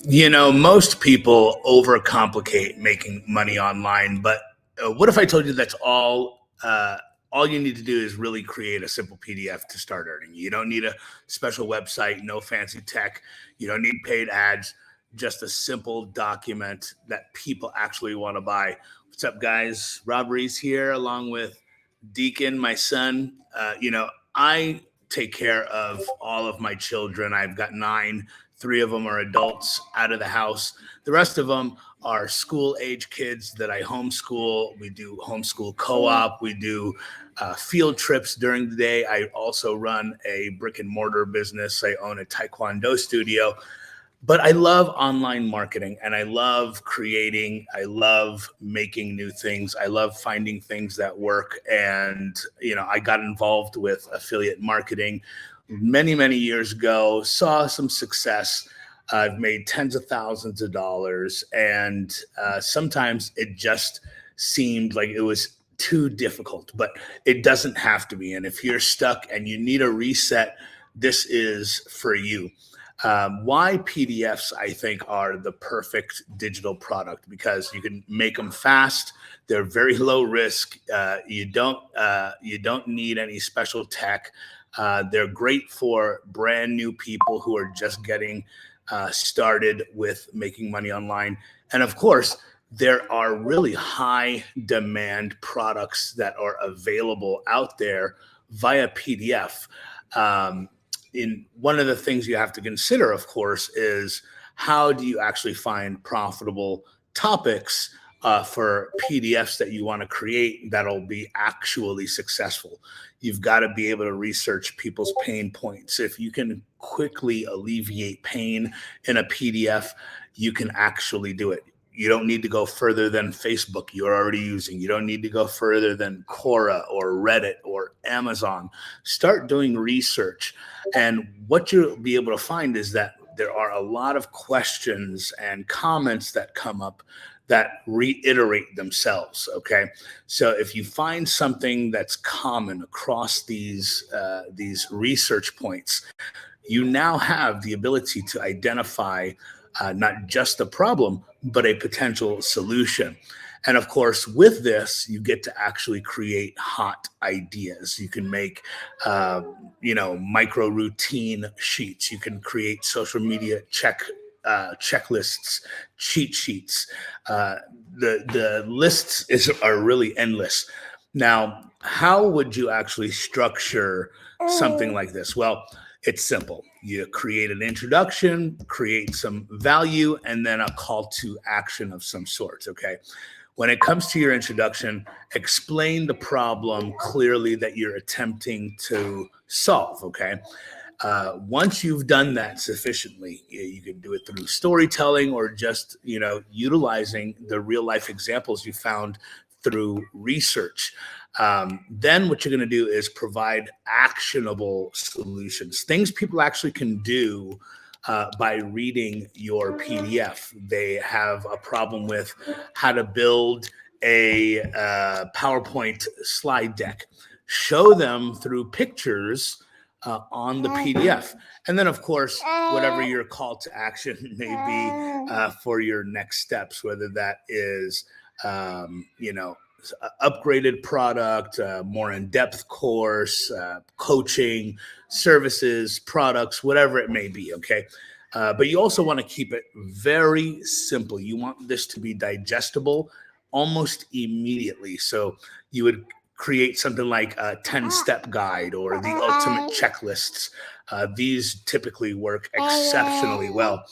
Most people overcomplicate making money online, but what if I told you that's all you need to do is really create a simple PDF to start earning. You don't need a special website, no fancy tech. You don't need paid ads, just a simple document that people actually want to buy. What's up, guys? Rob Reese here, along with Deacon, my son. I take care of all of my children. I've got nine. Three of them are adults out of the house. The rest of them are school age kids that I homeschool. We do homeschool co-op. We do field trips during the day. I also run a brick and mortar business. I own a Taekwondo studio. But I love online marketing and I love creating. I love making new things. I love finding things that work. And, I got involved with affiliate marketing many, many years ago, saw some success. I've made tens of thousands of dollars. And sometimes it just seemed like it was too difficult, but it doesn't have to be. And if you're stuck and you need a reset, this is for you. Why PDFs, I think, are the perfect digital product, because you can make them fast. They're very low risk. You don't need any special tech. They're great for brand new people who are just getting started with making money online. And of course, there are really high demand products that are available out there via PDF. In one of the things you have to consider, of course, is how do you actually find profitable topics for PDFs that you want to create that'll be actually successful. You've got to be able to research people's pain points. If you can quickly alleviate pain in a PDF, you can actually do it. You don't need to go further than Facebook you're already using. You don't need to go further than Quora or Reddit or Amazon. Start doing research. And what you'll be able to find is that there are a lot of questions and comments that come up that reiterate themselves. Okay. So if you find something that's common across these research points, you now have the ability to identify not just a problem, but a potential solution. And of course, with this, you get to actually create hot ideas. You can make, micro routine sheets. You can create social media checklists, cheat sheets. The lists are really endless. Now, how would you actually structure something like this? Well, it's simple. You create an introduction, create some value, and then a call to action of some sort. Okay. When it comes to your introduction, explain the problem clearly that you're attempting to solve. Okay. Once you've done that sufficiently, you can do it through storytelling or just, utilizing the real life examples you found through research. Then what you're going to do is provide actionable solutions, things people actually can do by reading your PDF. They have a problem with how to build a PowerPoint slide deck. Show them through pictures on the PDF. And then, of course, whatever your call to action may be for your next steps, whether that is, upgraded product, more in-depth course, coaching, services, products, whatever it may be, okay? But you also want to keep it very simple. You want this to be digestible almost immediately. So you would create something like a 10-step guide or the ultimate checklists. These typically work exceptionally well.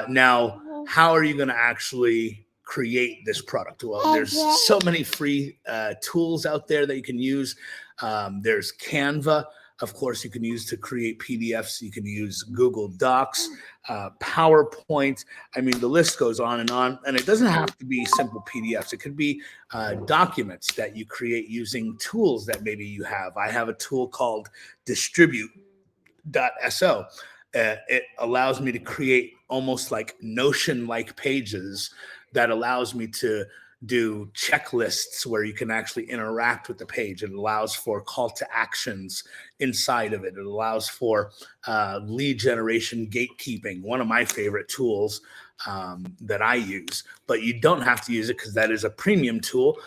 Now, how are you going to actually create this product? Well, there's so many free tools out there that you can use. There's Canva, of course, you can use to create PDFs. You can use Google Docs, PowerPoint. I mean, the list goes on. And it doesn't have to be simple PDFs. It could be documents that you create using tools that maybe you have. I have a tool called distribute.so. It allows me to create almost like Notion-like pages that allows me to do checklists where you can actually interact with the page. It allows for call to actions inside of it. It allows for lead generation gatekeeping, one of my favorite tools that I use. But you don't have to use it because that is a premium tool.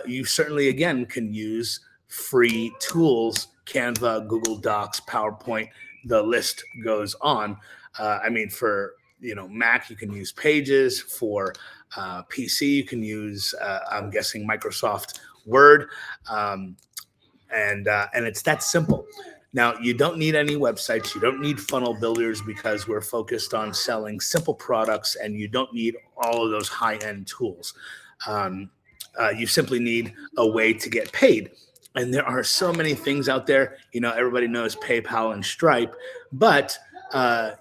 You certainly, again, can use free tools, Canva, Google Docs, PowerPoint, the list goes on. I mean, for Mac, you can use Pages. For PC, you can use, I'm guessing, Microsoft Word, and it's that simple. Now, you don't need any websites. You don't need funnel builders because we're focused on selling simple products, and you don't need all of those high-end tools. You simply need a way to get paid. And there are so many things out there. Everybody knows PayPal and Stripe, but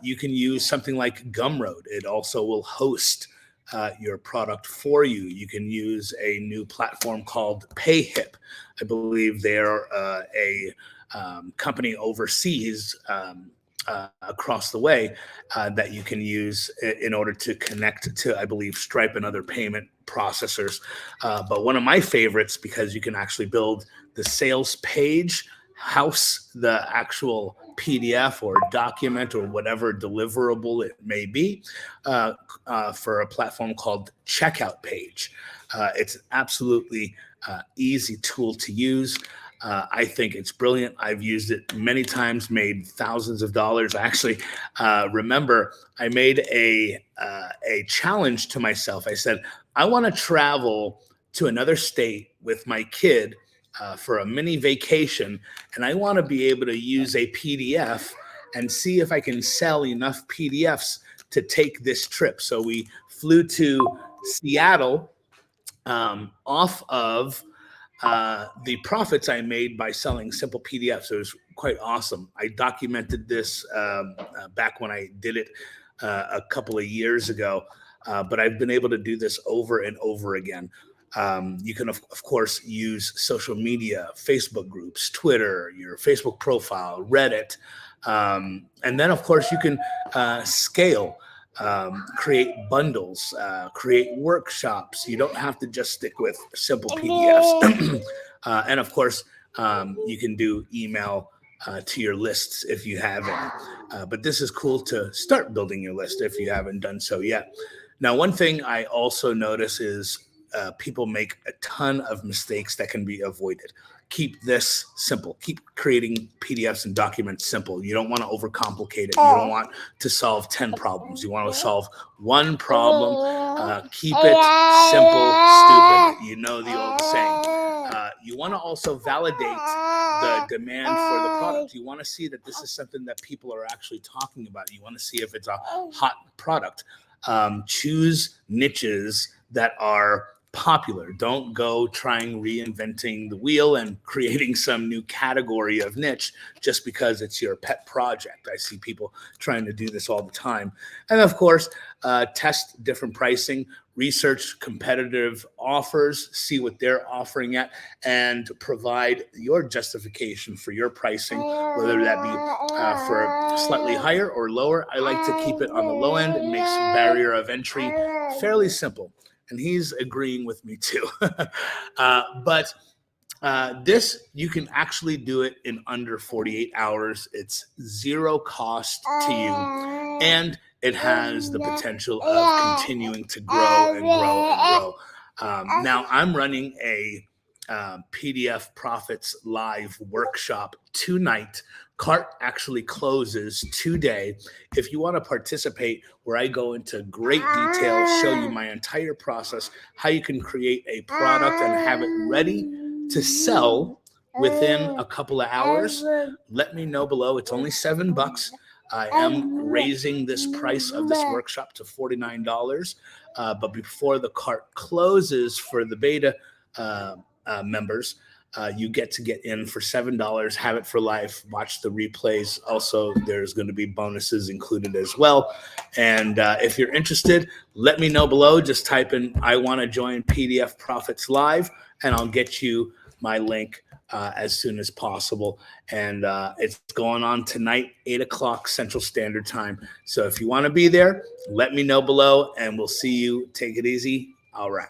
you can use something like Gumroad. It also will host your product for you. You can use a new platform called PayHip. I believe they're a company overseas across the way that you can use in order to connect to, I believe, Stripe and other payment processors. But one of my favorites, because you can actually build the sales page, house the actual PDF or document or whatever deliverable it may be, for a platform called Checkout Page. It's an absolutely easy tool to use. I think it's brilliant. I've used it many times, made thousands of dollars. I actually remember I made a challenge to myself. I said, I want to travel to another state with my kid for a mini vacation, and I want to be able to use a PDF and see if I can sell enough PDFs to take this trip. So we flew to Seattle off of the profits I made by selling simple PDFs. It was quite awesome. I documented this back when I did it a couple of years ago, but I've been able to do this over and over again. You can, of course, use social media, Facebook groups, Twitter, your Facebook profile, Reddit. And then, of course, you can scale, create bundles, create workshops. You don't have to just stick with simple PDFs. And, of course, you can do email to your lists if you have any. But this is cool to start building your list if you haven't done so yet. Now, one thing I also notice is people make a ton of mistakes that can be avoided. Keep this simple. Keep creating PDFs and documents simple. You don't want to overcomplicate it. You don't want to solve 10 problems. You want to solve one problem. Keep it simple, stupid. You know the old saying. You want to also validate the demand for the product. You want to see that this is something that people are actually talking about. You want to see if it's a hot product. Choose niches that are popular. Don't go trying reinventing the wheel and creating some new category of niche just because it's your pet project. I see people trying to do this all the time. And of course, test different pricing, research competitive offers, see what they're offering at, and provide your justification for your pricing, whether that be for slightly higher or lower. I like to keep it on the low end. It makes barrier of entry fairly simple. And he's agreeing with me too. But this, you can actually do it in under 48 hours. It's zero cost to you. And it has the potential of continuing to grow and grow and grow. Now, I'm running a PDF Profits Live workshop tonight. Cart actually closes today. If you want to participate, where I go into great detail, show you my entire process, how you can create a product and have it ready to sell within a couple of hours, let me know below. It's only $7. I am raising this price of this workshop to $49. But before the cart closes for the beta members, you get in for $7, have it for life, watch the replays. Also, there's going to be bonuses included as well. And if you're interested, let me know below. Just type in, I want to join PDF Profits Live, and I'll get you my link as soon as possible. And it's going on tonight, 8 o'clock Central Standard Time. So if you want to be there, let me know below, and we'll see you. Take it easy. All right.